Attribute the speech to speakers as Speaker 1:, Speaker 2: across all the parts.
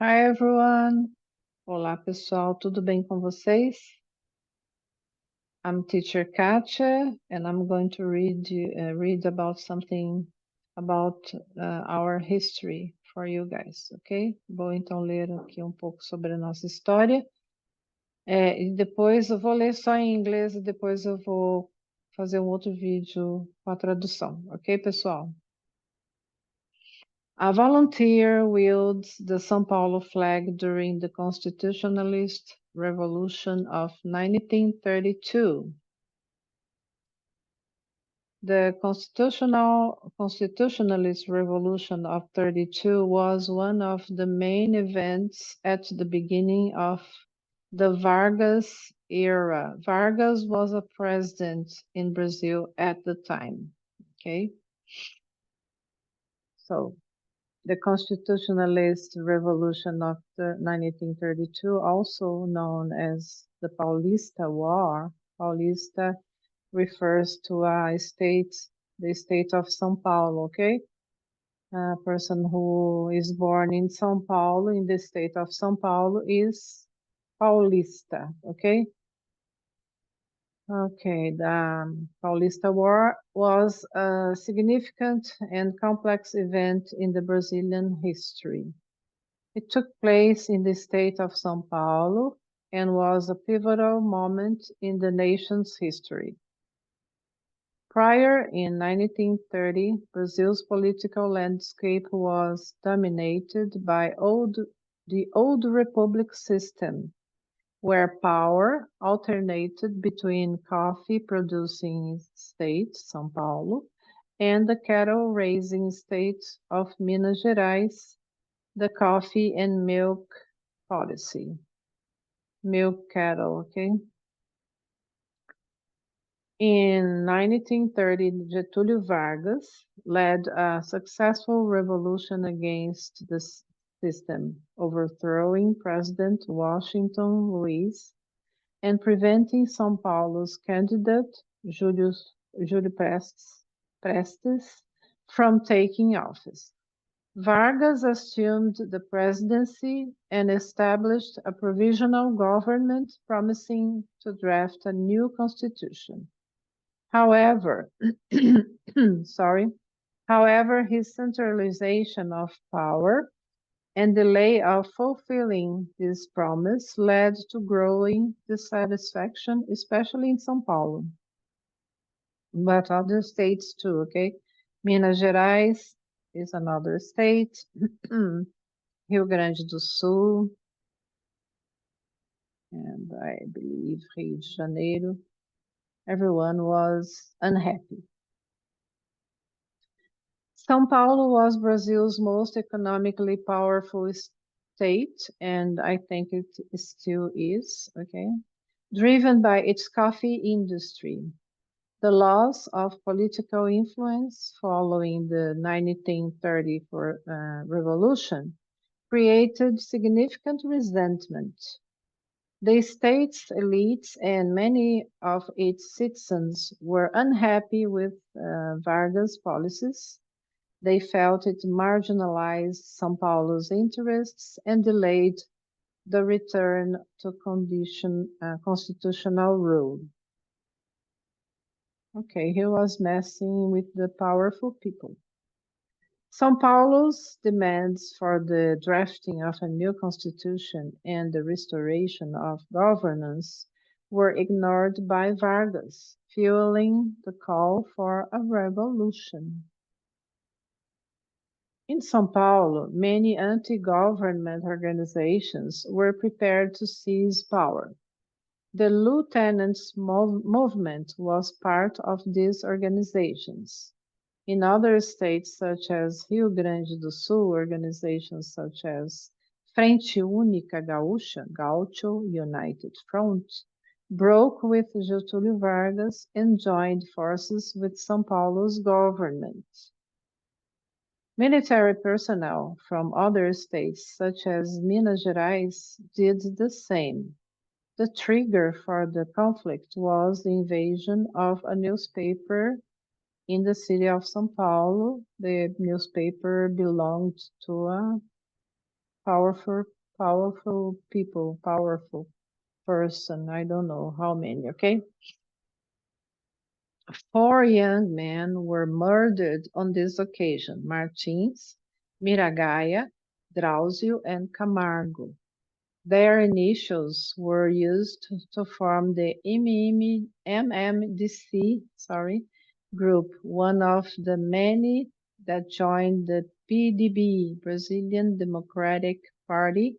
Speaker 1: Hi everyone. Olá pessoal, tudo bem com vocês? I'm teacher Katia and I'm going to read about something about our history for you guys, ok? Vou então ler aqui um pouco sobre a nossa história. E depois eu vou ler só em inglês e depois eu vou fazer um outro vídeo com a tradução, ok, pessoal? A volunteer wields the São Paulo flag during the Constitutionalist Revolution of 1932. The Constitutionalist Revolution of 32 was one of the main events at the beginning of the Vargas era. Vargas was a president in Brazil at the time. Okay, so the Constitutionalist Revolution of 1932, also known as the Paulista War. Paulista refers to the state of São Paulo, okay? A person who is born in São Paulo, in the state of São Paulo, is Paulista, okay? Okay, the Paulista War was a significant and complex event in the Brazilian history. It took place in the state of São Paulo and was a pivotal moment in the nation's history. Prior in 1930, Brazil's political landscape was dominated by the old republic system, where power alternated between coffee-producing state, São Paulo, and the cattle-raising state of Minas Gerais, the coffee and milk policy. Milk cattle, okay? In 1930, Getúlio Vargas led a successful revolution against the system, overthrowing President Washington Luiz and preventing São Paulo's candidate, Júlio Prestes, from taking office. Vargas assumed the presidency and established a provisional government promising to draft a new constitution. However, his centralization of power and delay of fulfilling this promise led to growing dissatisfaction, especially in São Paulo, but other states too, okay? Minas Gerais is another state, Rio Grande do Sul, and I believe Rio de Janeiro. Everyone was unhappy. São Paulo was Brazil's most economically powerful state, and I think it still is, okay? Driven by its coffee industry. The loss of political influence following the 1934 revolution created significant resentment. The state's elites and many of its citizens were unhappy with Vargas' policies. They felt it marginalized São Paulo's interests and delayed the return to constitutional rule. Okay, he was messing with the powerful people. São Paulo's demands for the drafting of a new constitution and the restoration of governance were ignored by Vargas, fueling the call for a revolution. In São Paulo, many anti-government organizations were prepared to seize power. The Lieutenants' movement was part of these organizations. In other states, such as Rio Grande do Sul, organizations such as Frente Única Gaúcha, Gaucho United Front, broke with Getúlio Vargas and joined forces with São Paulo's government. Military personnel from other states, such as Minas Gerais, did the same. The trigger for the conflict was the invasion of a newspaper in the city of São Paulo. The newspaper belonged to a powerful people, powerful person. I don't know how many, okay? 4 young men were murdered on this occasion: Martins, Miragaia, Drauzio, and Camargo. Their initials were used to form the MMDC, group, one of the many that joined the PDB, Brazilian Democratic Party,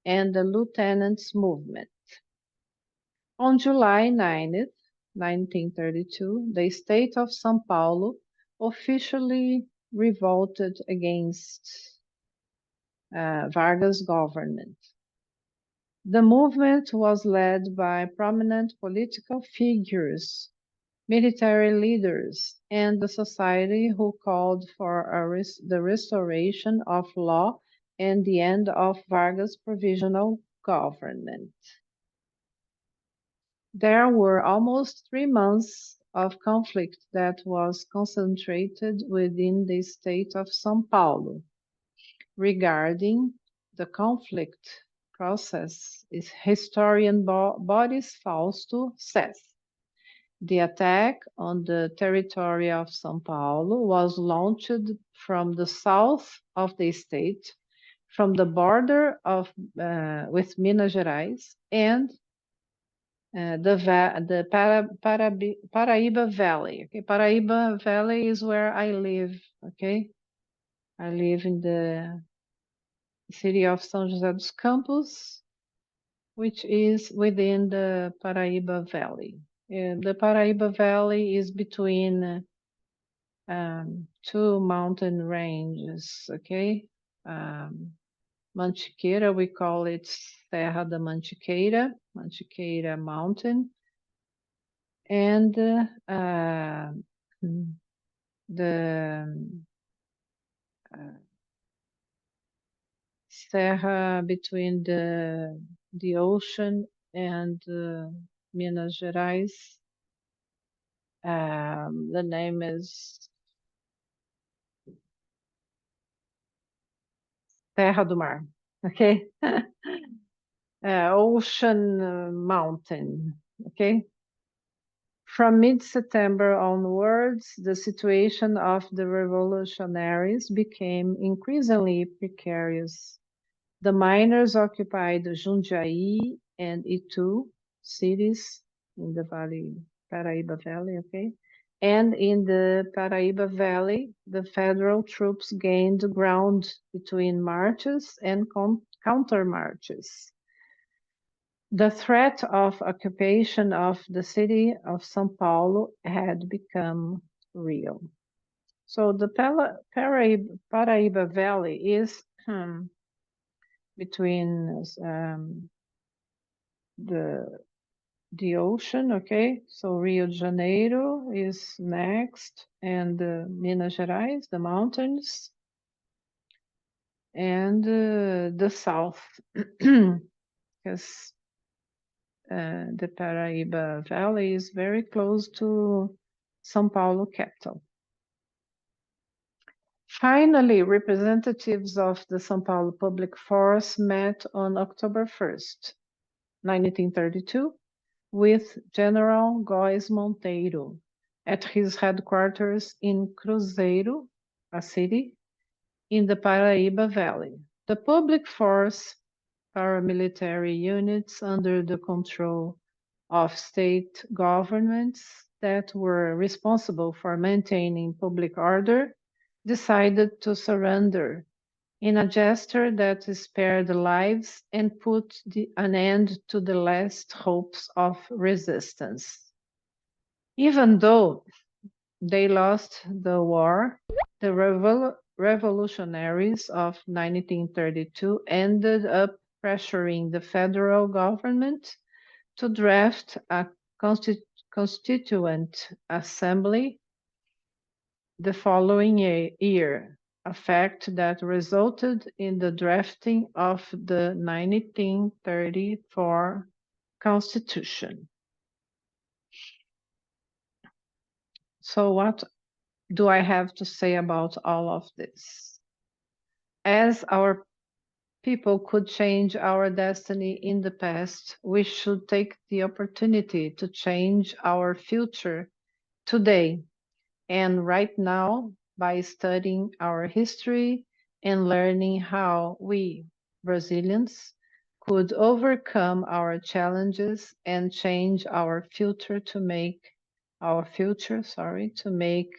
Speaker 1: and the Lieutenants Movement. On July 9th, 1932, the state of São Paulo officially revolted against Vargas' government. The movement was led by prominent political figures, military leaders, and the society who called for the restoration of law and the end of Vargas' provisional government. There were almost 3 months of conflict that was concentrated within the state of São Paulo. Regarding the conflict process, historian Boris Fausto says, the attack on the territory of São Paulo was launched from the south of the state, from the border with Minas Gerais, and the Paraíba Valley. Okay, Paraíba Valley is where I live. Okay, I live in the city of São José dos Campos, which is within the Paraíba Valley. The Paraíba Valley is between two mountain ranges. Okay, Mantiqueira, we call it Serra da Mantiqueira, Mantiqueira Mountain, and the Serra between the ocean and Minas Gerais. The name is Terra do Mar. Okay. Ocean mountain. Okay. From mid-September onwards, the situation of the revolutionaries became increasingly precarious. The miners occupied Jundiaí and Itu cities in the Paraíba Valley, okay? And in the Paraíba Valley, the federal troops gained ground between marches and counter-marches. The threat of occupation of the city of São Paulo had become real. So the Paraíba Valley is between the ocean, okay? So Rio de Janeiro is next, and Minas Gerais, the mountains, and the south, because the Paraíba Valley is very close to São Paulo capital. Finally, representatives of the São Paulo Public Force met on October 1st, 1932, with General Góes Monteiro at his headquarters in Cruzeiro, a city in the Paraíba Valley. The public force, paramilitary units under the control of state governments that were responsible for maintaining public order, decided to surrender in a gesture that spared lives and put an end to the last hopes of resistance. Even though they lost the war, the revolutionaries of 1932 ended up pressuring the federal government to draft a constituent assembly the following year, a fact that resulted in the drafting of the 1934 Constitution. So what do I have to say about all of this? As our people could change our destiny in the past, we should take the opportunity to change our future today and right now by studying our history and learning how we, Brazilians, could overcome our challenges and change our future to make to make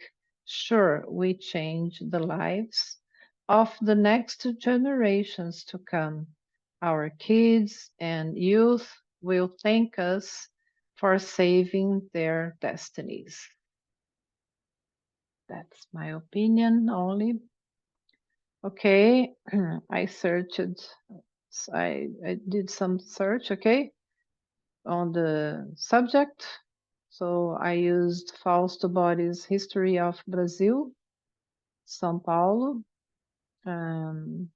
Speaker 1: sure we change the lives of the next generations to come. Our kids and youth will thank us for saving their destinies. That's my opinion only. Okay, I searched, I did some search, okay, on the subject. So I used Fausto Boris' History of Brazil, São Paulo, and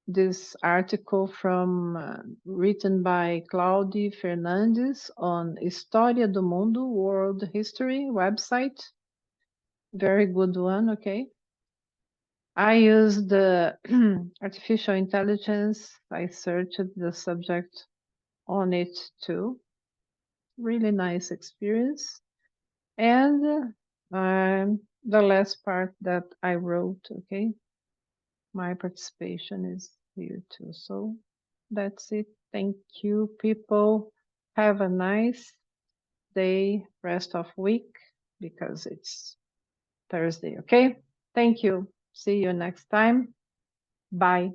Speaker 1: this article from written by Claudio Fernandes on História do Mundo World History website. Very good one, okay. I used the artificial intelligence. I searched the subject on it too. Really nice experience. And the last part that I wrote, okay, my participation is here too. So that's it. Thank you, people. Have a nice day, rest of week, because it's Thursday, okay? Thank you. See you next time. Bye.